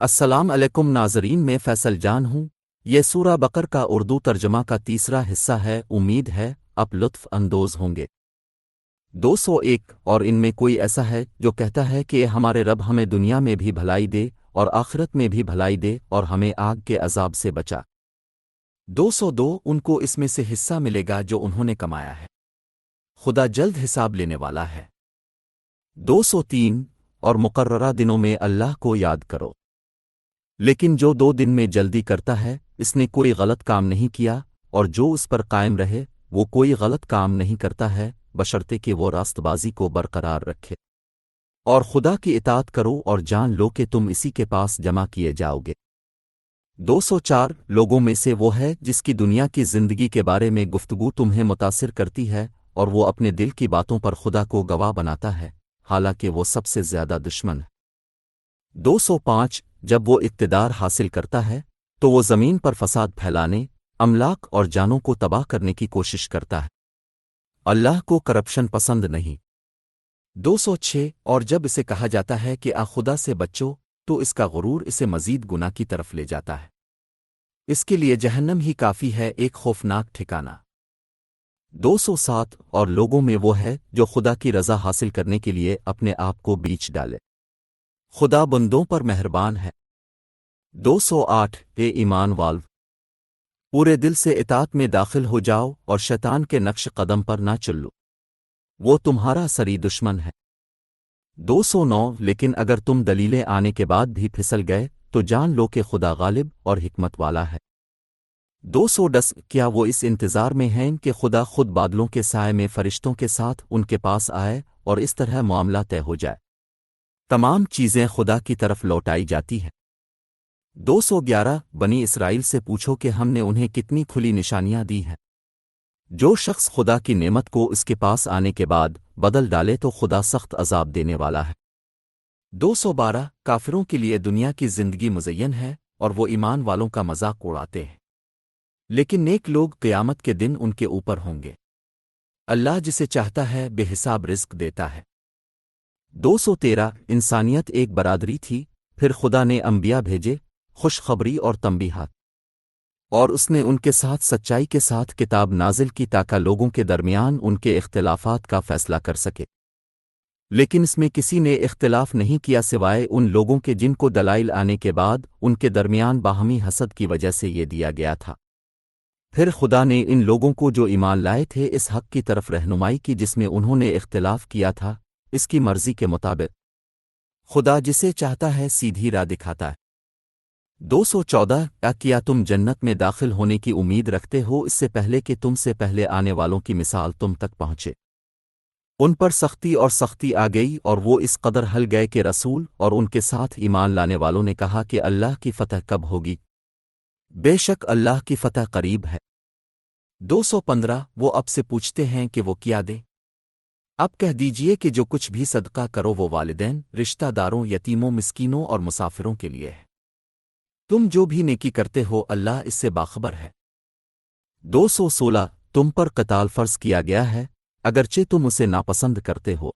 السلام علیکم ناظرین، میں فیصل جان ہوں۔ یہ سورہ بقر کا اردو ترجمہ کا تیسرا حصہ ہے۔ امید ہے آپ لطف اندوز ہوں گے۔ 201 اور ان میں کوئی ایسا ہے جو کہتا ہے کہ ہمارے رب ہمیں دنیا میں بھی بھلائی دے اور آخرت میں بھی بھلائی دے اور ہمیں آگ کے عذاب سے بچا۔ 202 ان کو اس میں سے حصہ ملے گا جو انہوں نے کمایا ہے۔ خدا جلد حساب لینے والا ہے۔ 203 اور مقررہ دنوں میں اللہ کو یاد کرو، لیکن جو 2 دن میں جلدی کرتا ہے اس نے کوئی غلط کام نہیں کیا، اور جو اس پر قائم رہے وہ کوئی غلط کام نہیں کرتا ہے بشرطے کہ وہ راست بازی کو برقرار رکھے۔ اور خدا کی اطاعت کرو اور جان لو کہ تم اسی کے پاس جمع کیے جاؤ گے۔ 204 لوگوں میں سے وہ ہے جس کی دنیا کی زندگی کے بارے میں گفتگو تمہیں متاثر کرتی ہے، اور وہ اپنے دل کی باتوں پر خدا کو گواہ بناتا ہے، حالانکہ وہ سب سے زیادہ دشمن ہے۔ 205 جب وہ اقتدار حاصل کرتا ہے تو وہ زمین پر فساد پھیلانے، املاک اور جانوں کو تباہ کرنے کی کوشش کرتا ہے۔ اللہ کو کرپشن پسند نہیں۔ 206 اور جب اسے کہا جاتا ہے کہ خدا سے بچو تو اس کا غرور اسے مزید گناہ کی طرف لے جاتا ہے۔ اس کے لیے جہنم ہی کافی ہے، ایک خوفناک ٹھکانہ۔ 207 اور لوگوں میں وہ ہے جو خدا کی رضا حاصل کرنے کے لیے اپنے آپ کو بیچ ڈالے۔ خدا بندوں پر مہربان ہے۔ 208 اے ایمان والو، پورے دل سے اطاعت میں داخل ہو جاؤ اور شیطان کے نقش قدم پر نہ چلو، وہ تمہارا سری دشمن ہے۔ 209 لیکن اگر تم دلیلیں آنے کے بعد بھی پھسل گئے تو جان لو کہ خدا غالب اور حکمت والا ہے۔ 210 کیا وہ اس انتظار میں ہیں کہ خدا خود بادلوں کے سائے میں فرشتوں کے ساتھ ان کے پاس آئے اور اس طرح معاملہ طے ہو جائے؟ تمام چیزیں خدا کی طرف لوٹائی جاتی ہیں۔ 211 بنی اسرائیل سے پوچھو کہ ہم نے انہیں کتنی کھلی نشانیاں دی ہیں۔ جو شخص خدا کی نعمت کو اس کے پاس آنے کے بعد بدل ڈالے تو خدا سخت عذاب دینے والا ہے۔ 212 کافروں کے لیے دنیا کی زندگی مزین ہے اور وہ ایمان والوں کا مذاق اڑاتے ہیں، لیکن نیک لوگ قیامت کے دن ان کے اوپر ہوں گے۔ اللہ جسے چاہتا ہے بے حساب رزق دیتا ہے۔ 213 انسانیت ایک برادری تھی، پھر خدا نے انبیاء بھیجے، خوشخبری اور تنبیہات، اور اس نے ان کے ساتھ سچائی کے ساتھ کتاب نازل کی تاکہ لوگوں کے درمیان ان کے اختلافات کا فیصلہ کر سکے۔ لیکن اس میں کسی نے اختلاف نہیں کیا سوائے ان لوگوں کے جن کو دلائل آنے کے بعد ان کے درمیان باہمی حسد کی وجہ سے یہ دیا گیا تھا۔ پھر خدا نے ان لوگوں کو جو ایمان لائے تھے اس حق کی طرف رہنمائی کی جس میں انہوں نے اختلاف کیا تھا، اس کی مرضی کے مطابق خدا جسے چاہتا ہے سیدھی راہ دکھاتا ہے۔ 214 کیا تم جنت میں داخل ہونے کی امید رکھتے ہو اس سے پہلے کہ تم سے پہلے آنے والوں کی مثال تم تک پہنچے؟ ان پر سختی اور سختی آ گئی اور وہ اس قدر ہل گئے کہ رسول اور ان کے ساتھ ایمان لانے والوں نے کہا کہ اللہ کی فتح کب ہوگی؟ بے شک اللہ کی فتح قریب ہے۔ 215 وہ اب سے پوچھتے ہیں کہ وہ کیا دیں؟ اب کہہ دیجئے کہ جو کچھ بھی صدقہ کرو وہ والدین، رشتہ داروں، یتیموں، مسکینوں اور مسافروں کے لیے ہے۔ تم جو بھی نیکی کرتے ہو اللہ اس سے باخبر ہے۔ 216 تم پر قتال فرض کیا گیا ہے اگرچہ تم اسے ناپسند کرتے ہو،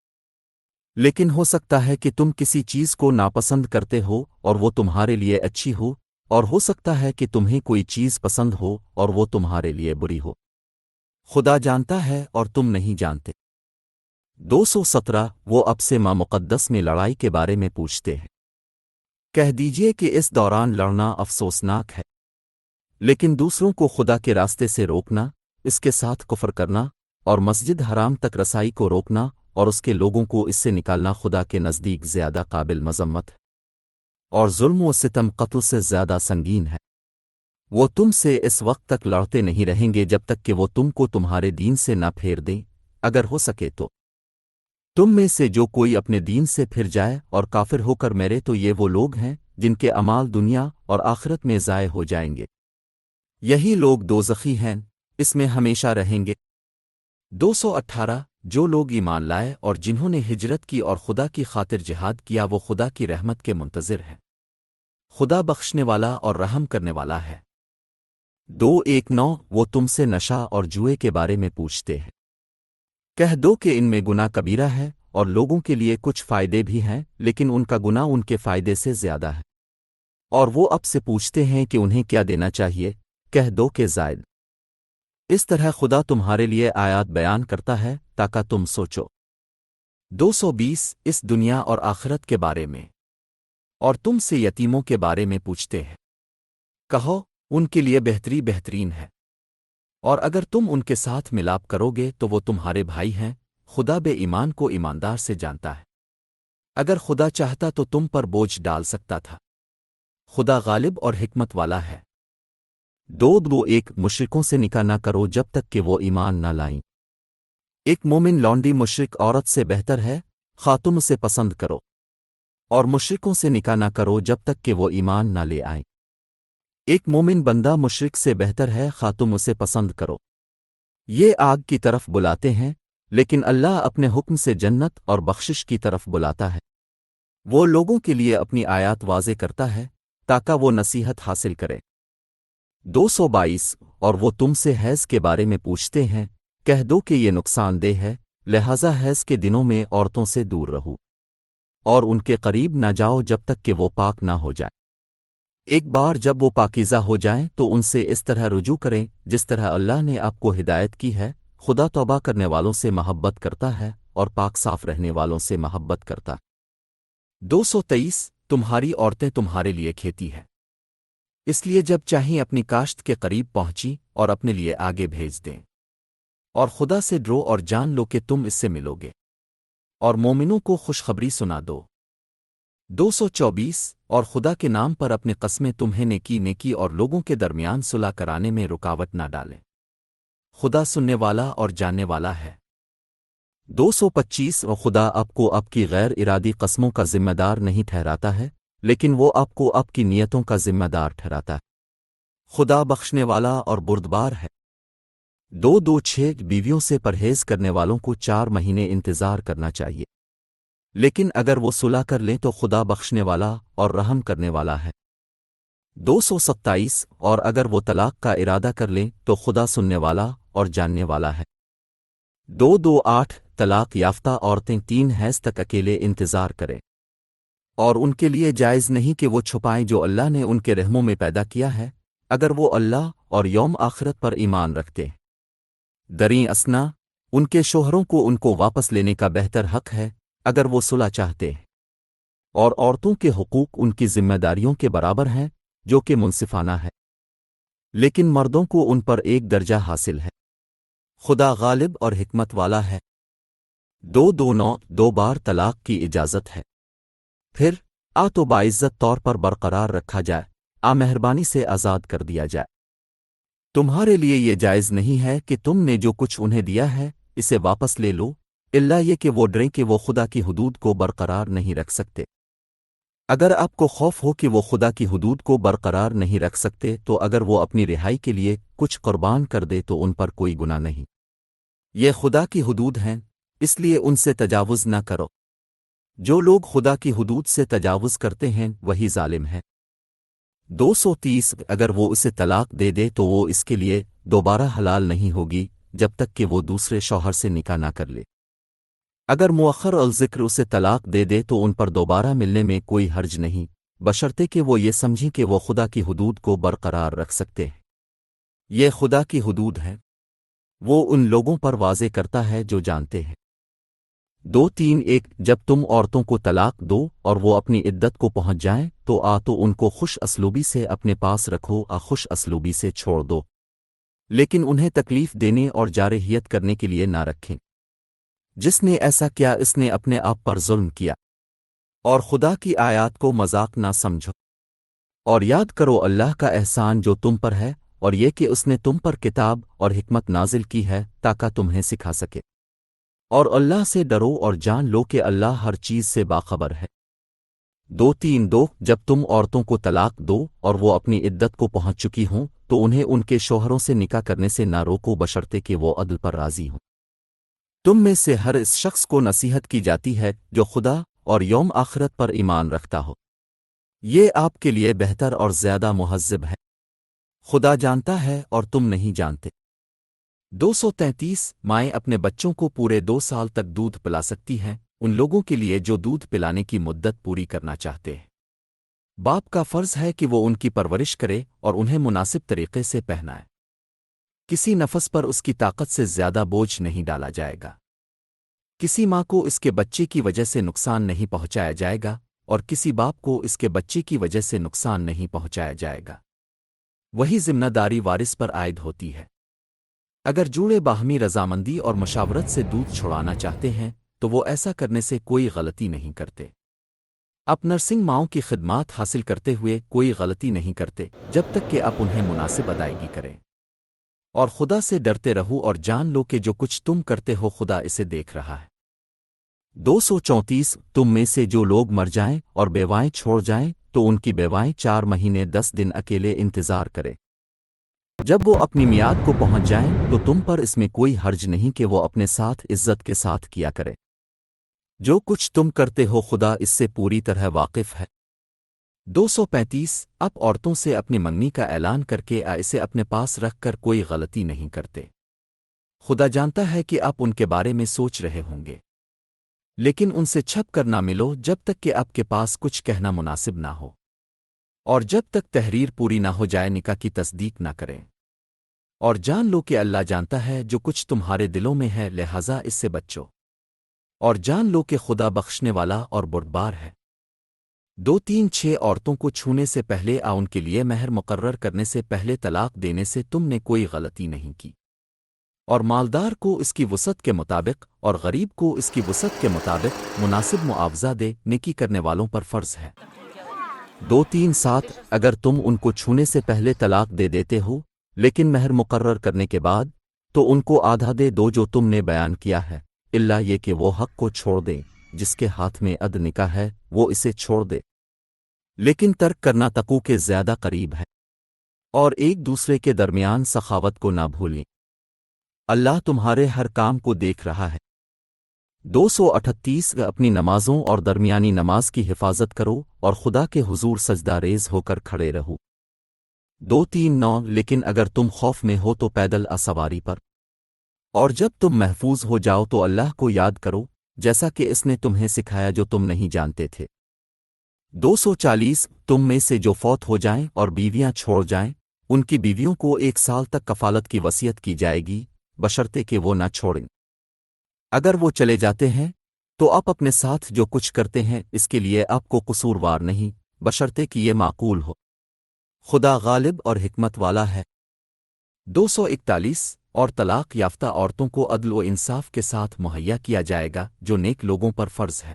لیکن ہو سکتا ہے کہ تم کسی چیز کو ناپسند کرتے ہو اور وہ تمہارے لیے اچھی ہو، اور ہو سکتا ہے کہ تمہیں کوئی چیز پسند ہو اور وہ تمہارے لیے بری ہو۔ خدا جانتا ہے اور تم نہیں جانتے۔ 217 وہ اب سے مقدس میں لڑائی کے بارے میں پوچھتے ہیں۔ کہہ دیجئے کہ اس دوران لڑنا افسوسناک ہے، لیکن دوسروں کو خدا کے راستے سے روکنا، اس کے ساتھ کفر کرنا اور مسجد حرام تک رسائی کو روکنا اور اس کے لوگوں کو اس سے نکالنا خدا کے نزدیک زیادہ قابل مذمت ہے، اور ظلم و ستم قتل سے زیادہ سنگین ہے۔ وہ تم سے اس وقت تک لڑتے نہیں رہیں گے جب تک کہ وہ تم کو تمہارے دین سے نہ پھیر دیں، اگر ہو سکے تو تم میں سے جو کوئی اپنے دین سے پھر جائے اور کافر ہو کر مرے تو یہ وہ لوگ ہیں جن کے اعمال دنیا اور آخرت میں ضائع ہو جائیں گے، یہی لوگ دوزخی ہیں، اس میں ہمیشہ رہیں گے۔ 218 جو لوگ ایمان لائے اور جنہوں نے ہجرت کی اور خدا کی خاطر جہاد کیا وہ خدا کی رحمت کے منتظر ہیں، خدا بخشنے والا اور رحم کرنے والا ہے۔ 219 وہ تم سے نشہ اور جوئے کے بارے میں پوچھتے ہیں۔ کہہ دو کہ ان میں گناہ کبیرہ ہے اور لوگوں کے لیے کچھ فائدے بھی ہیں، لیکن ان کا گناہ ان کے فائدے سے زیادہ ہے۔ اور وہ اب سے پوچھتے ہیں کہ انہیں کیا دینا چاہیے، کہہ دو کہ زائد۔ اس طرح خدا تمہارے لیے آیات بیان کرتا ہے تاکہ تم سوچو۔ 220 اس دنیا اور آخرت کے بارے میں، اور تم سے یتیموں کے بارے میں پوچھتے ہیں، کہو ان کے لیے بہترین ہے، اور اگر تم ان کے ساتھ ملاپ کرو گے تو وہ تمہارے بھائی ہیں۔ خدا بے ایمان کو ایماندار سے جانتا ہے، اگر خدا چاہتا تو تم پر بوجھ ڈال سکتا تھا۔ خدا غالب اور حکمت والا ہے۔ 2 مشرکوں سے نکاح نہ کرو جب تک کہ وہ ایمان نہ لائیں۔ ایک مومن لونڈی مشرک عورت سے بہتر ہے، خواہ تم اسے پسند کرو، اور مشرکوں سے نکاح نہ کرو جب تک کہ وہ ایمان نہ لے آئیں۔ ایک مومن بندہ مشرک سے بہتر ہے، خواہ تم اسے پسند کرو۔ یہ آگ کی طرف بلاتے ہیں، لیکن اللہ اپنے حکم سے جنت اور بخشش کی طرف بلاتا ہے۔ وہ لوگوں کے لیے اپنی آیات واضح کرتا ہے تاکہ وہ نصیحت حاصل کرے۔ 222 اور وہ تم سے حیض کے بارے میں پوچھتے ہیں، کہہ دو کہ یہ نقصان دہ ہے، لہذا حیض کے دنوں میں عورتوں سے دور رہو، اور ان کے قریب نہ جاؤ جب تک کہ وہ پاک نہ ہو جائے۔ ایک بار جب وہ پاکیزہ ہو جائیں تو ان سے اس طرح رجوع کریں جس طرح اللہ نے آپ کو ہدایت کی ہے۔ خدا توبہ کرنے والوں سے محبت کرتا ہے اور پاک صاف رہنے والوں سے محبت کرتا۔ 223 تمہاری عورتیں تمہارے لیے کھیتی ہے، اس لیے جب چاہیں اپنی کاشت کے قریب پہنچی اور اپنے لیے آگے بھیج دیں۔ اور خدا سے ڈرو اور جان لو کہ تم اس سے ملو گے، اور مومنوں کو خوشخبری سنا دو۔ 224 اور خدا کے نام پر اپنے قسمیں تمہیں نیکی اور لوگوں کے درمیان صلح کرانے میں رکاوٹ نہ ڈالیں۔ خدا سننے والا اور جاننے والا ہے۔ 225 اور خدا آپ کو آپ کی غیر ارادی قسموں کا ذمہ دار نہیں ٹھہراتا ہے، لیکن وہ آپ کو آپ کی نیتوں کا ذمہ دار ٹھہراتا ہے۔ خدا بخشنے والا اور بردبار ہے۔ 226 بیویوں سے پرہیز کرنے والوں کو 4 مہینے انتظار کرنا چاہیے، لیکن اگر وہ صلح کر لیں تو خدا بخشنے والا اور رحم کرنے والا ہے۔ 227 اور اگر وہ طلاق کا ارادہ کر لیں تو خدا سننے والا اور جاننے والا ہے۔ 228 طلاق یافتہ عورتیں 3 حیض تک اکیلے انتظار کریں، اور ان کے لیے جائز نہیں کہ وہ چھپائیں جو اللہ نے ان کے رحموں میں پیدا کیا ہے، اگر وہ اللہ اور یوم آخرت پر ایمان رکھتے ہیں۔ دریں اسنا ان کے شوہروں کو ان کو واپس لینے کا بہتر حق ہے اگر وہ صلح چاہتے ہیں، اور عورتوں کے حقوق ان کی ذمہ داریوں کے برابر ہیں جو کہ منصفانہ ہے، لیکن مردوں کو ان پر ایک درجہ حاصل ہے۔ خدا غالب اور حکمت والا ہے۔ 229 2 بار طلاق کی اجازت ہے، پھر تو باعزت طور پر برقرار رکھا جائے، مہربانی سے آزاد کر دیا جائے۔ تمہارے لیے یہ جائز نہیں ہے کہ تم نے جو کچھ انہیں دیا ہے اسے واپس لے لو، الا یہ کہ وہ ڈریں کہ وہ خدا کی حدود کو برقرار نہیں رکھ سکتے۔ اگر آپ کو خوف ہو کہ وہ خدا کی حدود کو برقرار نہیں رکھ سکتے تو اگر وہ اپنی رہائی کے لیے کچھ قربان کر دے تو ان پر کوئی گناہ نہیں۔ یہ خدا کی حدود ہیں، اس لیے ان سے تجاوز نہ کرو۔ جو لوگ خدا کی حدود سے تجاوز کرتے ہیں وہی ظالم ہے۔ 230 اگر وہ اسے طلاق دے دے تو وہ اس کے لیے دوبارہ حلال نہیں ہوگی جب تک کہ وہ دوسرے شوہر سے نکاح نہ کر لے۔ اگر مؤخر الذکر اسے طلاق دے دے تو ان پر دوبارہ ملنے میں کوئی حرج نہیں، بشرطے کہ وہ یہ سمجھیں کہ وہ خدا کی حدود کو برقرار رکھ سکتے ہیں۔ یہ خدا کی حدود ہے، وہ ان لوگوں پر واضح کرتا ہے جو جانتے ہیں۔ 231 جب تم عورتوں کو طلاق دو اور وہ اپنی عدت کو پہنچ جائیں تو ان کو خوش اسلوبی سے اپنے پاس رکھو، خوش اسلوبی سے چھوڑ دو، لیکن انہیں تکلیف دینے اور جارحیت کرنے کے لیے نہ رکھیں۔ جس نے ایسا کیا اس نے اپنے آپ پر ظلم کیا، اور خدا کی آیات کو مذاق نہ سمجھو۔ اور یاد کرو اللہ کا احسان جو تم پر ہے، اور یہ کہ اس نے تم پر کتاب اور حکمت نازل کی ہے تاکہ تمہیں سکھا سکے۔ اور اللہ سے ڈرو اور جان لو کہ اللہ ہر چیز سے باخبر ہے۔ 232 جب تم عورتوں کو طلاق دو اور وہ اپنی عدت کو پہنچ چکی ہوں تو انہیں ان کے شوہروں سے نکاح کرنے سے نہ روکو بشرطے کہ وہ عدل پر راضی ہوں۔ تم میں سے ہر اس شخص کو نصیحت کی جاتی ہے جو خدا اور یوم آخرت پر ایمان رکھتا ہو، یہ آپ کے لیے بہتر اور زیادہ مہذب ہے۔ خدا جانتا ہے اور تم نہیں جانتے۔ 233 مائیں اپنے بچوں کو پورے 2 سال تک دودھ پلا سکتی ہیں ان لوگوں کے لیے جو دودھ پلانے کی مدت پوری کرنا چاہتے ہیں۔ باپ کا فرض ہے کہ وہ ان کی پرورش کرے اور انہیں مناسب طریقے سے پہنائے۔ کسی نفس پر اس کی طاقت سے زیادہ بوجھ نہیں ڈالا جائے گا۔ کسی ماں کو اس کے بچے کی وجہ سے نقصان نہیں پہنچایا جائے گا اور کسی باپ کو اس کے بچے کی وجہ سے نقصان نہیں پہنچایا جائے گا۔ وہی ذمہ داری وارث پر عائد ہوتی ہے۔ اگر جوڑے باہمی رضامندی اور مشاورت سے دودھ چھڑانا چاہتے ہیں تو وہ ایسا کرنے سے کوئی غلطی نہیں کرتے۔ آپ نرسنگ ماؤں کی خدمات حاصل کرتے ہوئے کوئی غلطی نہیں کرتے جب تک کہ آپ انہیں مناسب ادائیگی کریں، اور خدا سے ڈرتے رہو اور جان لو کہ جو کچھ تم کرتے ہو خدا اسے دیکھ رہا ہے۔ 234 تم میں سے جو لوگ مر جائیں اور بیوائیں چھوڑ جائیں تو ان کی بیوائیں 4 مہینے 10 دن اکیلے انتظار کرے۔ جب وہ اپنی میعاد کو پہنچ جائیں تو تم پر اس میں کوئی حرج نہیں کہ وہ اپنے ساتھ عزت کے ساتھ کیا کرے۔ جو کچھ تم کرتے ہو خدا اس سے پوری طرح واقف ہے۔ 235 آپ عورتوں سے اپنی منگنی کا اعلان کر کے اسے اپنے پاس رکھ کر کوئی غلطی نہیں کرتے۔ خدا جانتا ہے کہ آپ ان کے بارے میں سوچ رہے ہوں گے، لیکن ان سے چھپ کر نہ ملو جب تک کہ آپ کے پاس کچھ کہنا مناسب نہ ہو، اور جب تک تحریر پوری نہ ہو جائے نکاح کی تصدیق نہ کریں۔ اور جان لو کہ اللہ جانتا ہے جو کچھ تمہارے دلوں میں ہے، لہذا اس سے بچو، اور جان لو کہ خدا بخشنے والا اور بردبار ہے۔ 236 عورتوں کو چھونے سے پہلے ان کے لیے مہر مقرر کرنے سے پہلے طلاق دینے سے تم نے کوئی غلطی نہیں کی، اور مالدار کو اس کی وسعت کے مطابق اور غریب کو اس کی وسعت کے مطابق مناسب معاوضہ دے، نیکی کرنے والوں پر فرض ہے۔ 237 اگر تم ان کو چھونے سے پہلے طلاق دے دیتے ہو لیکن مہر مقرر کرنے کے بعد، تو ان کو آدھا دے دو جو تم نے بیان کیا ہے، الا یہ کہ وہ حق کو چھوڑ دیں۔ جس کے ہاتھ میں عد نکاح ہے وہ اسے چھوڑ دے، لیکن ترک کرنا تقوی کے زیادہ قریب ہے۔ اور ایک دوسرے کے درمیان سخاوت کو نہ بھولیں، اللہ تمہارے ہر کام کو دیکھ رہا ہے۔ 238 اپنی نمازوں اور درمیانی نماز کی حفاظت کرو اور خدا کے حضور سجدہ ریز ہو کر کھڑے رہو۔ 239 لیکن اگر تم خوف میں ہو تو پیدل سواری پر، اور جب تم محفوظ ہو جاؤ تو اللہ کو یاد کرو جیسا کہ اس نے تمہیں سکھایا جو تم نہیں جانتے تھے۔ 240 تم میں سے جو فوت ہو جائیں اور بیویاں چھوڑ جائیں، ان کی بیویوں کو 1 سال تک کفالت کی وصیت کی جائے گی، بشرطے کہ وہ نہ چھوڑیں۔ اگر وہ چلے جاتے ہیں تو آپ اپنے ساتھ جو کچھ کرتے ہیں اس کے لیے آپ کو قصوروار نہیں، بشرطے کہ یہ معقول ہو۔ خدا غالب اور حکمت والا ہے۔ 241 اور طلاق یافتہ عورتوں کو عدل و انصاف کے ساتھ مہیا کیا جائے گا جو نیک لوگوں پر فرض ہے۔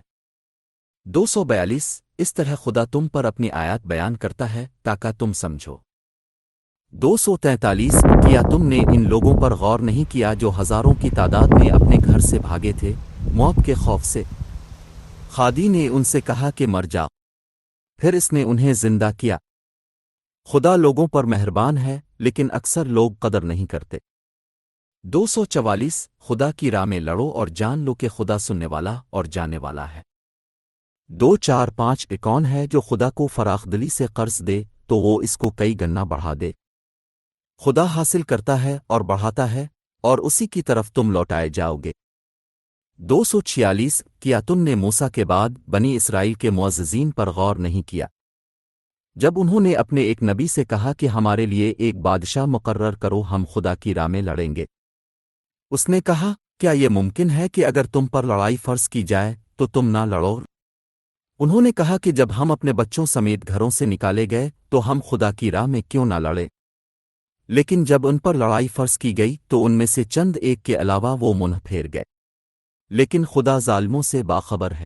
242 اس طرح خدا تم پر اپنی آیات بیان کرتا ہے تاکہ تم سمجھو۔ 243 کیا تم نے ان لوگوں پر غور نہیں کیا جو ہزاروں کی تعداد میں اپنے گھر سے بھاگے تھے موت کے خوف سے؟ خادی نے ان سے کہا کہ مر جاؤ، پھر اس نے انہیں زندہ کیا۔ خدا لوگوں پر مہربان ہے لیکن اکثر لوگ قدر نہیں کرتے۔ 244 خدا کی راہ میں لڑو اور جان لو کہ خدا سننے والا اور جاننے والا ہے۔ 245 کون ہے جو خدا کو فراخ دلی سے قرض دے تو وہ اس کو کئی گنا بڑھا دے؟ خدا حاصل کرتا ہے اور بڑھاتا ہے اور اسی کی طرف تم لوٹائے جاؤ گے۔ 246 کیا تم نے موسیٰ کے بعد بنی اسرائیل کے معززین پر غور نہیں کیا جب انہوں نے اپنے ایک نبی سے کہا کہ ہمارے لیے ایک بادشاہ مقرر کرو، ہم خدا کی راہ میں لڑیں گے؟ اس نے کہا کیا یہ ممکن ہے کہ اگر تم پر لڑائی فرض کی جائے تو تم نہ لڑو؟ انہوں نے کہا کہ جب ہم اپنے بچوں سمیت گھروں سے نکالے گئے تو ہم خدا کی راہ میں کیوں نہ لڑے؟ لیکن جب ان پر لڑائی فرض کی گئی تو ان میں سے چند ایک کے علاوہ وہ منہ پھیر گئے، لیکن خدا ظالموں سے باخبر ہے۔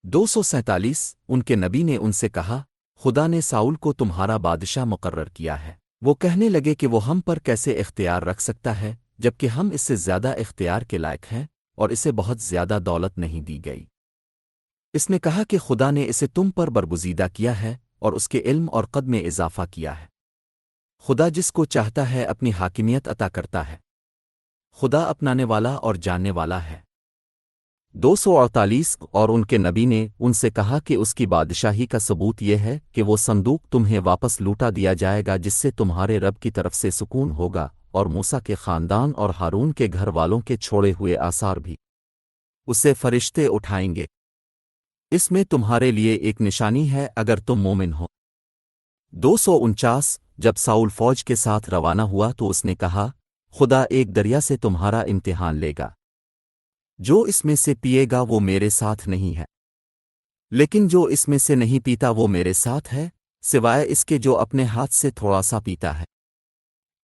247 ان کے نبی نے ان سے کہا خدا نے ساؤل کو تمہارا بادشاہ مقرر کیا ہے۔ وہ کہنے لگے کہ وہ ہم پر کیسے اختیار رکھ سکتا ہے جبکہ ہم اس سے زیادہ اختیار کے لائق ہیں اور اسے بہت زیادہ دولت نہیں دی گئی۔ اس نے کہا کہ خدا نے اسے تم پر برگزیدہ کیا ہے اور اس کے علم اور قد میں اضافہ کیا ہے۔ خدا جس کو چاہتا ہے اپنی حاکمیت عطا کرتا ہے، خدا اپنانے والا اور جاننے والا ہے۔ 248 اور ان کے نبی نے ان سے کہا کہ اس کی بادشاہی کا ثبوت یہ ہے کہ وہ صندوق تمہیں واپس لوٹا دیا جائے گا جس سے تمہارے رب کی طرف سے سکون ہوگا، اور موسیٰ کے خاندان اور ہارون کے گھر والوں کے چھوڑے ہوئے آثار بھی اسے فرشتے اٹھائیں گے۔ اس میں تمہارے لیے ایک نشانی ہے اگر تم مومن ہو۔ 249 جب ساؤل فوج کے ساتھ روانہ ہوا تو اس نے کہا، خدا ایک دریا سے تمہارا امتحان لے گا، جو اس میں سے پیے گا وہ میرے ساتھ نہیں ہے، لیکن جو اس میں سے نہیں پیتا وہ میرے ساتھ ہے، سوائے اس کے جو اپنے ہاتھ سے تھوڑا سا پیتا ہے۔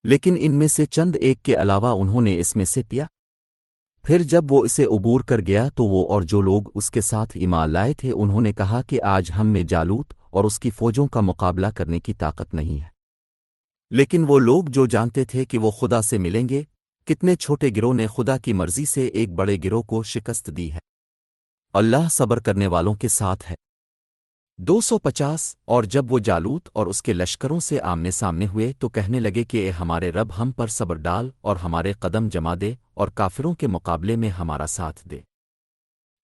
لیکن ان میں سے چند ایک کے علاوہ انہوں نے اس میں سے پیا۔ پھر جب وہ اسے عبور کر گیا تو وہ اور جو لوگ اس کے ساتھ ایمان لائے تھے انہوں نے کہا کہ آج ہم میں جالوت اور اس کی فوجوں کا مقابلہ کرنے کی طاقت نہیں ہے۔ لیکن وہ لوگ جو جانتے تھے کہ وہ خدا سے ملیں گے، کتنے چھوٹے گروہ نے خدا کی مرضی سے ایک بڑے گروہ کو شکست دی ہے۔ اللہ صبر کرنے والوں کے ساتھ ہے۔ 250 اور جب وہ جالوت اور اس کے لشکروں سے آمنے سامنے ہوئے تو کہنے لگے کہ اے ہمارے رب، ہم پر صبر ڈال اور ہمارے قدم جما دے اور کافروں کے مقابلے میں ہمارا ساتھ دے۔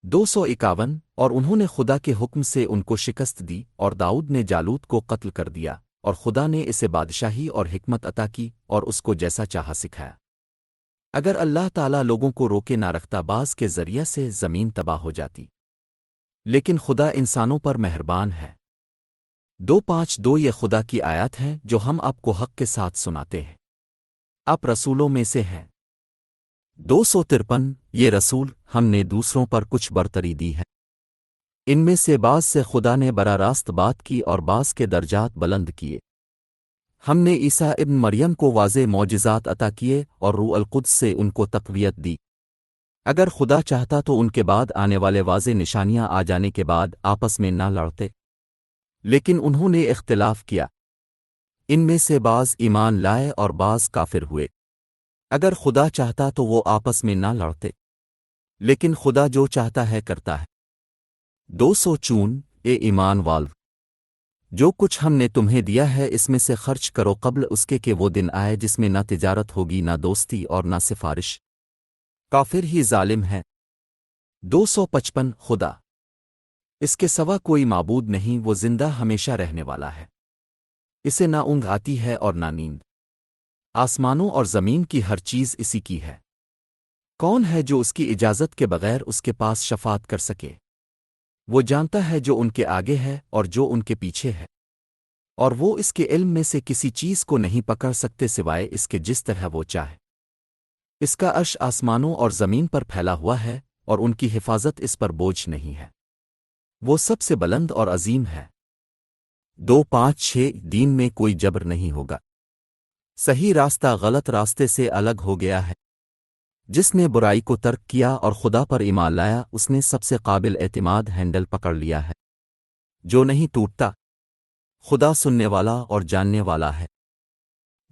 251 اور انہوں نے خدا کے حکم سے ان کو شکست دی اور داؤد نے جالوت کو قتل کر دیا اور خدا نے اسے بادشاہی اور حکمت عطا کی اور اس کو جیسا چاہا سکھایا۔ اگر اللہ تعالیٰ لوگوں کو روکے نہ رکھتا باز کے ذریعہ سے زمین تباہ ہو جاتی، لیکن خدا انسانوں پر مہربان ہے۔ 252 یہ خدا کی آیات ہیں جو ہم آپ کو حق کے ساتھ سناتے ہیں، آپ رسولوں میں سے ہیں۔ 253 یہ رسول ہم نے دوسروں پر کچھ برتری دی ہے، ان میں سے بعض سے خدا نے براہ راست بات کی اور بعض کے درجات بلند کیے۔ ہم نے عیسیٰ ابن مریم کو واضح معجزات عطا کیے اور روح القدس سے ان کو تقویت دی۔ اگر خدا چاہتا تو ان کے بعد آنے والے واضح نشانیاں آ جانے کے بعد آپس میں نہ لڑتے، لیکن انہوں نے اختلاف کیا، ان میں سے بعض ایمان لائے اور بعض کافر ہوئے۔ اگر خدا چاہتا تو وہ آپس میں نہ لڑتے، لیکن خدا جو چاہتا ہے کرتا ہے۔ 254 اے ایمان والو، جو کچھ ہم نے تمہیں دیا ہے اس میں سے خرچ کرو قبل اس کے کہ وہ دن آئے جس میں نہ تجارت ہوگی نہ دوستی اور نہ سفارش، کافر ہی ظالم ہے۔ 255 خدا، اس کے سوا کوئی معبود نہیں، وہ زندہ ہمیشہ رہنے والا ہے، اسے نہ اونگ آتی ہے اور نہ نیند، آسمانوں اور زمین کی ہر چیز اسی کی ہے۔ کون ہے جو اس کی اجازت کے بغیر اس کے پاس شفاعت کر سکے؟ وہ جانتا ہے جو ان کے آگے ہے اور جو ان کے پیچھے ہے، اور وہ اس کے علم میں سے کسی چیز کو نہیں پکڑ سکتے سوائے اس کے جس طرح وہ چاہے۔ اس کا عرش آسمانوں اور زمین پر پھیلا ہوا ہے اور ان کی حفاظت اس پر بوجھ نہیں ہے، وہ سب سے بلند اور عظیم ہے۔ 256 دین میں کوئی جبر نہیں ہوگا، صحیح راستہ غلط راستے سے الگ ہو گیا ہے۔ جس نے برائی کو ترک کیا اور خدا پر ایمان لایا اس نے سب سے قابل اعتماد ہینڈل پکڑ لیا ہے جو نہیں ٹوٹتا، خدا سننے والا اور جاننے والا ہے۔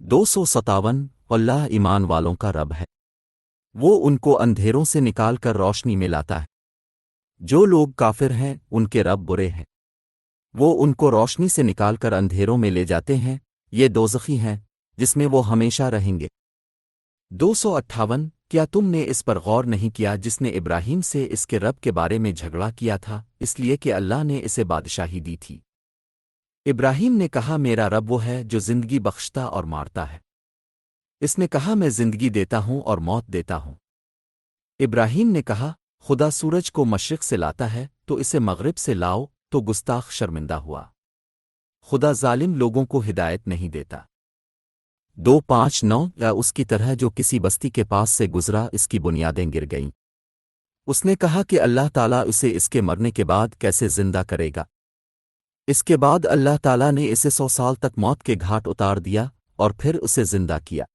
257 اللہ ایمان والوں کا رب ہے، وہ ان کو اندھیروں سے نکال کر روشنی میں لاتا ہے۔ جو لوگ کافر ہیں ان کے رب برے ہیں، وہ ان کو روشنی سے نکال کر اندھیروں میں لے جاتے ہیں، یہ دوزخی ہیں جس میں وہ ہمیشہ رہیں گے۔ 258 کیا تم نے اس پر غور نہیں کیا جس نے ابراہیم سے اس کے رب کے بارے میں جھگڑا کیا تھا اس لیے کہ اللہ نے اسے بادشاہی دی تھی؟ ابراہیم نے کہا میرا رب وہ ہے جو زندگی بخشتا اور مارتا ہے۔ اس نے کہا میں زندگی دیتا ہوں اور موت دیتا ہوں۔ ابراہیم نے کہا خدا سورج کو مشرق سے لاتا ہے تو اسے مغرب سے لاؤ، تو گستاخ شرمندہ ہوا۔ خدا ظالم لوگوں کو ہدایت نہیں دیتا۔ 259 یا اس کی طرح جو کسی بستی کے پاس سے گزرا اس کی بنیادیں گر گئیں، اس نے کہا کہ اللہ تعالیٰ اسے اس کے مرنے کے بعد کیسے زندہ کرے گا؟ اس کے بعد اللہ تعالیٰ نے اسے 100 سال تک موت کے گھاٹ اتار دیا اور پھر اسے زندہ کیا۔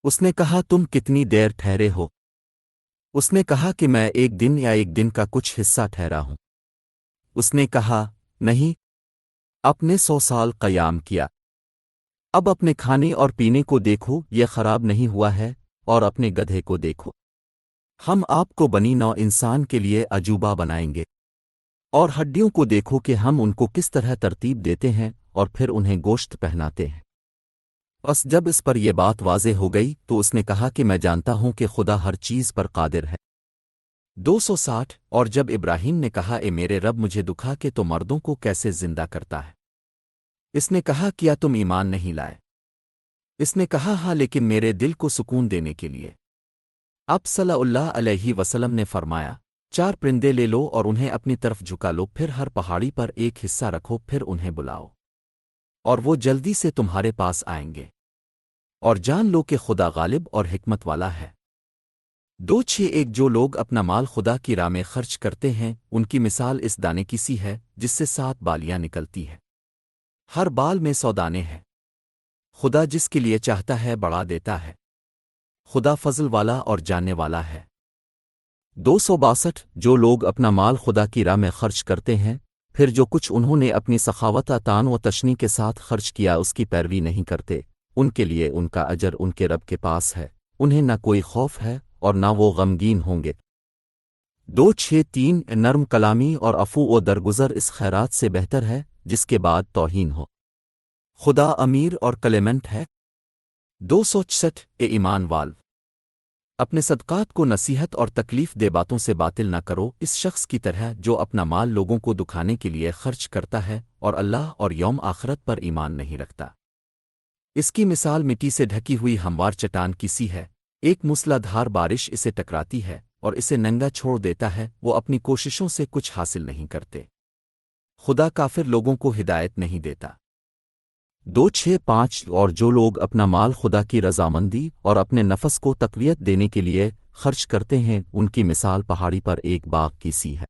اس نے کہا تم کتنی دیر ٹھہرے ہو؟ اس نے کہا کہ میں ایک دن یا ایک دن کا کچھ حصہ ٹھہرا ہوں۔ اس نے کہا نہیں، اپنے 100 سال قیام کیا۔ اب اپنے کھانے اور پینے کو دیکھو یہ خراب نہیں ہوا ہے، اور اپنے گدھے کو دیکھو، ہم آپ کو بنی نوع انسان کے لیے عجوبہ بنائیں گے، اور ہڈیوں کو دیکھو کہ ہم ان کو کس طرح ترتیب دیتے ہیں اور پھر انہیں گوشت پہناتے ہیں۔ بس جب اس پر یہ بات واضح ہو گئی تو اس نے کہا کہ میں جانتا ہوں کہ خدا ہر چیز پر قادر ہے۔ 260 اور جب ابراہیم نے کہا اے میرے رب مجھے دکھا کہ تو مردوں کو کیسے زندہ کرتا ہے، اس نے کہا کیا تم ایمان نہیں لائے؟ اس نے کہا ہاں لیکن میرے دل کو سکون دینے کے لیے۔ اب صلی اللہ علیہ وسلم نے فرمایا 4 پرندے لے لو اور انہیں اپنی طرف جھکا لو، پھر ہر پہاڑی پر ایک حصہ رکھو، پھر انہیں بلاؤ اور وہ جلدی سے تمہارے پاس آئیں گے، اور جان لو کہ خدا غالب اور حکمت والا ہے۔ 2-6-1 جو لوگ اپنا مال خدا کی راہ میں خرچ کرتے ہیں ان کی مثال اس دانے کی سی ہے جس سے 7 بالیاں نکلتی ہیں، ہر بال میں 100 دانے ہیں۔ خدا جس کے لیے چاہتا ہے بڑھا دیتا ہے، خدا فضل والا اور جاننے والا ہے۔ 262 جو لوگ اپنا مال خدا کی راہ میں خرچ کرتے ہیں پھر جو کچھ انہوں نے اپنی سخاوت عطان و تشنی کے ساتھ خرچ کیا اس کی پیروی نہیں کرتے، ان کے لیے ان کا اجر ان کے رب کے پاس ہے، انہیں نہ کوئی خوف ہے اور نہ وہ غمگین ہوں گے۔ 2-6-3 نرم کلامی اور عفو و درگزر اس خیرات سے بہتر ہے جس کے بعد توہین ہو۔ خدا امیر اور کلیمنٹ ہے۔ 266 ایمان وال اپنے صدقات کو نصیحت اور تکلیف دہ باتوں سے باطل نہ کرو، اس شخص کی طرح جو اپنا مال لوگوں کو دکھانے کے لیے خرچ کرتا ہے اور اللہ اور یوم آخرت پر ایمان نہیں رکھتا۔ اس کی مثال مٹی سے ڈھکی ہوئی ہموار چٹان کی سی ہے، ایک موسلا دھار بارش اسے ٹکراتی ہے اور اسے ننگا چھوڑ دیتا ہے، وہ اپنی کوششوں سے کچھ حاصل نہیں کرتے۔ خدا کافر لوگوں کو ہدایت نہیں دیتا۔ 2-6-5 اور جو لوگ اپنا مال خدا کی رضامندی اور اپنے نفس کو تقویت دینے کے لیے خرچ کرتے ہیں ان کی مثال پہاڑی پر ایک باغ کی سی ہے،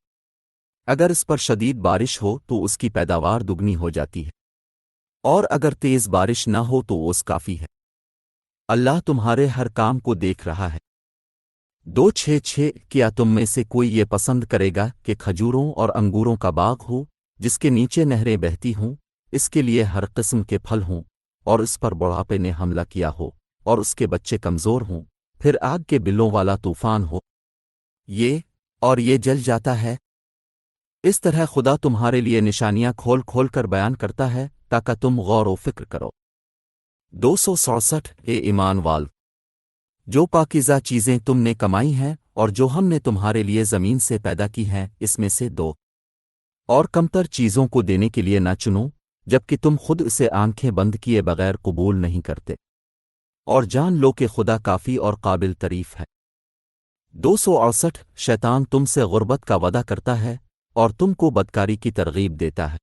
اگر اس پر شدید بارش ہو تو اس کی پیداوار دگنی ہو جاتی ہے، اور اگر تیز بارش نہ ہو تو اس کافی ہے۔ اللہ تمہارے ہر کام کو دیکھ رہا ہے۔ 2-6-6 کیا تم میں سے کوئی یہ پسند کرے گا کہ کھجوروں اور انگوروں کا باغ ہو جس کے نیچے نہریں بہتی ہوں، اس کے لیے ہر قسم کے پھل ہوں، اور اس پر بڑھاپے نے حملہ کیا ہو اور اس کے بچے کمزور ہوں، پھر آگ کے بلوں والا طوفان ہو یہ جل جاتا ہے؟ اس طرح خدا تمہارے لیے نشانیاں کھول کھول کر بیان کرتا ہے تاکہ تم غور و فکر کرو۔ 267 ایمان وال جو پاکیزہ چیزیں تم نے کمائی ہیں اور جو ہم نے تمہارے لیے زمین سے پیدا کی ہیں اس میں سے 2 اور کمتر چیزوں کو دینے کے لیے نہ چنو جبکہ تم خود اسے آنکھیں بند کیے بغیر قبول نہیں کرتے، اور جان لو کہ خدا کافی اور قابل تعریف ہے۔ 268 شیطان تم سے غربت کا وعدہ کرتا ہے اور تم کو بدکاری کی ترغیب دیتا ہے،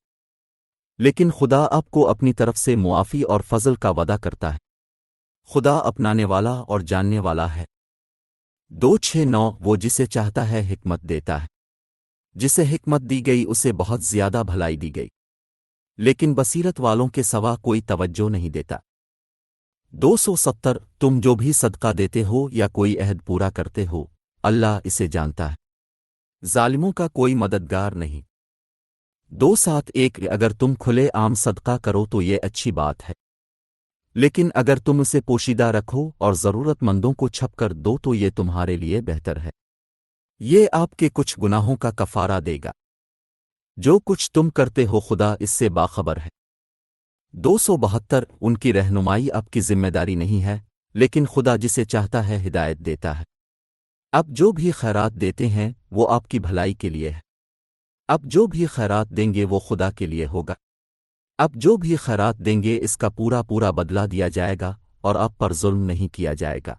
لیکن خدا آپ کو اپنی طرف سے معافی اور فضل کا وعدہ کرتا ہے، خدا اپنانے والا اور جاننے والا ہے۔ 269 وہ جسے چاہتا ہے حکمت دیتا ہے، جسے حکمت دی گئی اسے بہت زیادہ بھلائی دی گئی، لیکن بصیرت والوں کے سوا کوئی توجہ نہیں دیتا۔ 270 تم جو بھی صدقہ دیتے ہو یا کوئی عہد پورا کرتے ہو اللہ اسے جانتا ہے، ظالموں کا کوئی مددگار نہیں۔ 271 اگر تم کھلے عام صدقہ کرو تو یہ اچھی بات ہے، لیکن اگر تم اسے پوشیدہ رکھو اور ضرورت مندوں کو چھپ کر دو تو یہ تمہارے لیے بہتر ہے، یہ آپ کے کچھ گناہوں کا کفارہ دے گا۔ جو کچھ تم کرتے ہو خدا اس سے باخبر ہے۔ 272 ان کی رہنمائی آپ کی ذمہ داری نہیں ہے، لیکن خدا جسے چاہتا ہے ہدایت دیتا ہے۔ اب جو بھی خیرات دیتے ہیں وہ آپ کی بھلائی کے لیے ہے، اب جو بھی خیرات دیں گے وہ خدا کے لیے ہوگا، اب جو بھی خیرات دیں گے اس کا پورا بدلہ دیا جائے گا اور آپ پر ظلم نہیں کیا جائے گا۔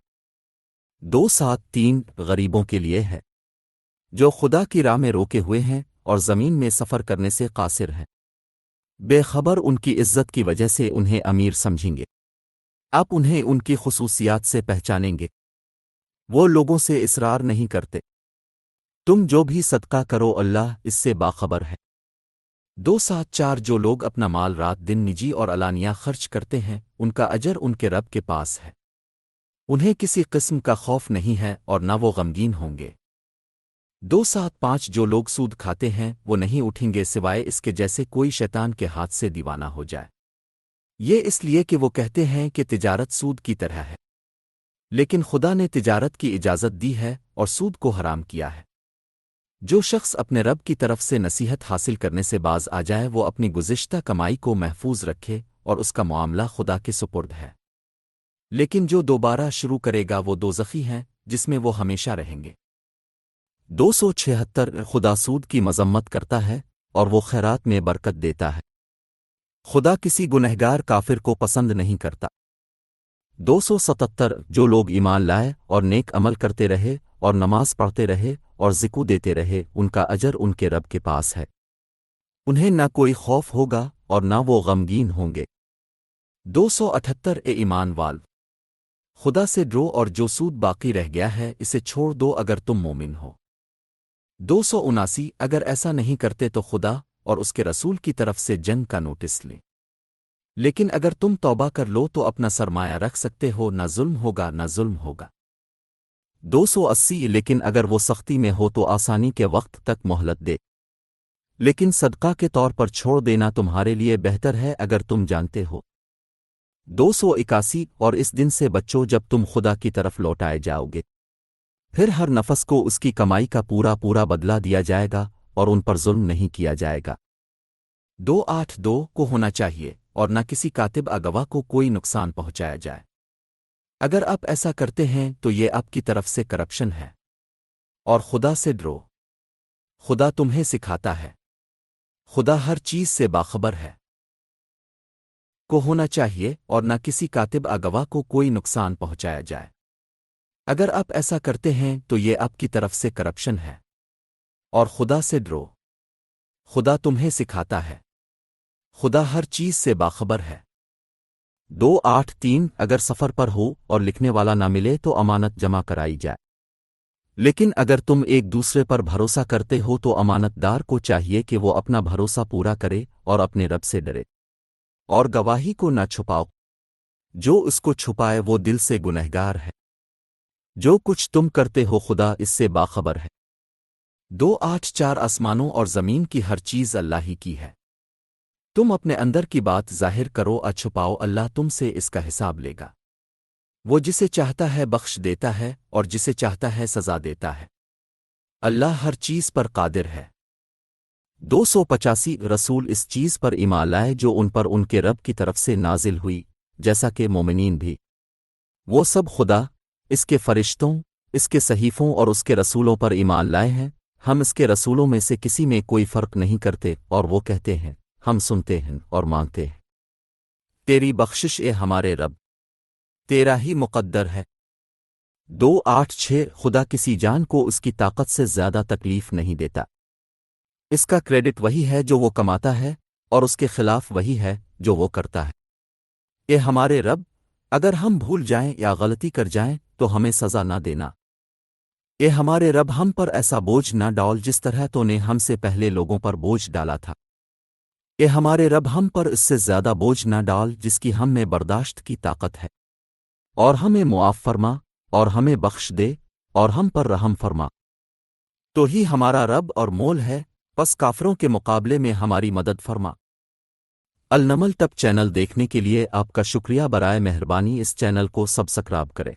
273 غریبوں کے لیے ہے، جو خدا کی راہ میں روکے ہوئے ہیں اور زمین میں سفر کرنے سے قاصر ہیں، بے خبر ان کی عزت کی وجہ سے انہیں امیر سمجھیں گے، آپ انہیں ان کی خصوصیات سے پہچانیں گے، وہ لوگوں سے اصرار نہیں کرتے۔ تم جو بھی صدقہ کرو اللہ اس سے باخبر ہے۔ 274 جو لوگ اپنا مال رات دن نجی اور علانیہ خرچ کرتے ہیں ان کا اجر ان کے رب کے پاس ہے، انہیں کسی قسم کا خوف نہیں ہے اور نہ وہ غمگین ہوں گے۔ 275 جو لوگ سود کھاتے ہیں وہ نہیں اٹھیں گے سوائے اس کے جیسے کوئی شیطان کے ہاتھ سے دیوانہ ہو جائے، یہ اس لیے کہ وہ کہتے ہیں کہ تجارت سود کی طرح ہے، لیکن خدا نے تجارت کی اجازت دی ہے اور سود کو حرام کیا ہے۔ جو شخص اپنے رب کی طرف سے نصیحت حاصل کرنے سے باز آ جائے وہ اپنی گزشتہ کمائی کو محفوظ رکھے اور اس کا معاملہ خدا کے سپرد ہے، لیکن جو دوبارہ شروع کرے گا وہ دوزخی ہیں جس میں وہ ہمیشہ رہیں گے۔ 276 خدا سود کی مذمت کرتا ہے اور وہ خیرات میں برکت دیتا ہے، خدا کسی گنہگار کافر کو پسند نہیں کرتا۔ 277 جو لوگ ایمان لائے اور نیک عمل کرتے رہے اور نماز پڑھتے رہے اور ذکر دیتے رہے ان کا اجر ان کے رب کے پاس ہے۔ انہیں نہ کوئی خوف ہوگا اور نہ وہ غمگین ہوں گے۔ 278 اے ایمان وال، خدا سے ڈرو اور جو سود باقی رہ گیا ہے اسے چھوڑ دو اگر تم مومن ہو۔ 279 اگر ایسا نہیں کرتے تو خدا اور اس کے رسول کی طرف سے جنگ کا نوٹس لیں، لیکن اگر تم توبہ کر لو تو اپنا سرمایہ رکھ سکتے ہو، نہ ظلم ہوگا نہ ظلم ہوگا۔ 280 لیکن اگر وہ سختی میں ہو تو آسانی کے وقت تک مہلت دے، لیکن صدقہ کے طور پر چھوڑ دینا تمہارے لیے بہتر ہے اگر تم جانتے ہو۔ 281 اور اس دن سے بچو جب تم خدا کی طرف لوٹائے جاؤ گے، پھر ہر نفس کو اس کی کمائی کا پورا بدلہ دیا جائے گا اور ان پر ظلم نہیں کیا جائے گا۔ 282 کو ہونا چاہیے اور نہ کسی کاتب اغوا کو کوئی نقصان پہنچایا جائے۔ اگر آپ ایسا کرتے ہیں تو یہ آپ کی طرف سے کرپشن ہے، اور خدا سے ڈرو، خدا تمہیں سکھاتا ہے، خدا ہر چیز سے باخبر ہے۔ کو ہونا چاہیے اور نہ کسی کاتب اغوا کو کوئی نقصان پہنچایا جائے۔ اگر آپ ایسا کرتے ہیں تو یہ آپ کی طرف سے کرپشن ہے، اور خدا سے ڈرو، خدا تمہیں سکھاتا ہے، خدا ہر چیز سے باخبر ہے۔ 283 اگر سفر پر ہو اور لکھنے والا نہ ملے تو امانت جمع کرائی جائے، لیکن اگر تم ایک دوسرے پر بھروسہ کرتے ہو تو امانت دار کو چاہیے کہ وہ اپنا بھروسہ پورا کرے اور اپنے رب سے ڈرے، اور گواہی کو نہ چھپاؤ، جو اس کو چھپائے وہ دل سے گنہگار ہے۔ جو کچھ تم کرتے ہو خدا اس سے باخبر ہے۔ 284 آسمانوں اور زمین کی ہر چیز اللہ ہی کی ہے، تم اپنے اندر کی بات ظاہر کرو اور چھپاؤ، اللہ تم سے اس کا حساب لے گا۔ وہ جسے چاہتا ہے بخش دیتا ہے اور جسے چاہتا ہے سزا دیتا ہے، اللہ ہر چیز پر قادر ہے۔ 285 رسول اس چیز پر ایمان لائے جو ان پر ان کے رب کی طرف سے نازل ہوئی، جیسا کہ مومنین بھی۔ وہ سب خدا، اس کے فرشتوں، اس کے صحیفوں اور اس کے رسولوں پر ایمان لائے ہیں، ہم اس کے رسولوں میں سے کسی میں کوئی فرق نہیں کرتے، اور وہ کہتے ہیں ہم سنتے ہیں اور مانتے ہیں۔ تیری بخشش اے ہمارے رب، تیرا ہی مقدر ہے۔ 286 خدا کسی جان کو اس کی طاقت سے زیادہ تکلیف نہیں دیتا، اس کا کریڈٹ وہی ہے جو وہ کماتا ہے اور اس کے خلاف وہی ہے جو وہ کرتا ہے۔ اے ہمارے رب، اگر ہم بھول جائیں یا غلطی کر جائیں تو ہمیں سزا نہ دینا۔ اے ہمارے رب، ہم پر ایسا بوجھ نہ ڈال جس طرح تو نے ہم سے پہلے لوگوں پر بوجھ ڈالا تھا۔ اے ہمارے رب، ہم پر اس سے زیادہ بوجھ نہ ڈال جس کی ہم میں برداشت کی طاقت ہے، اور ہمیں معاف فرما اور ہمیں بخش دے اور ہم پر رحم فرما۔ تو ہی ہمارا رب اور مول ہے، پس کافروں کے مقابلے میں ہماری مدد فرما۔ النمل ٹپ چینل دیکھنے کے لیے آپ کا شکریہ، برائے مہربانی اس چینل کو سبسکرائب کریں۔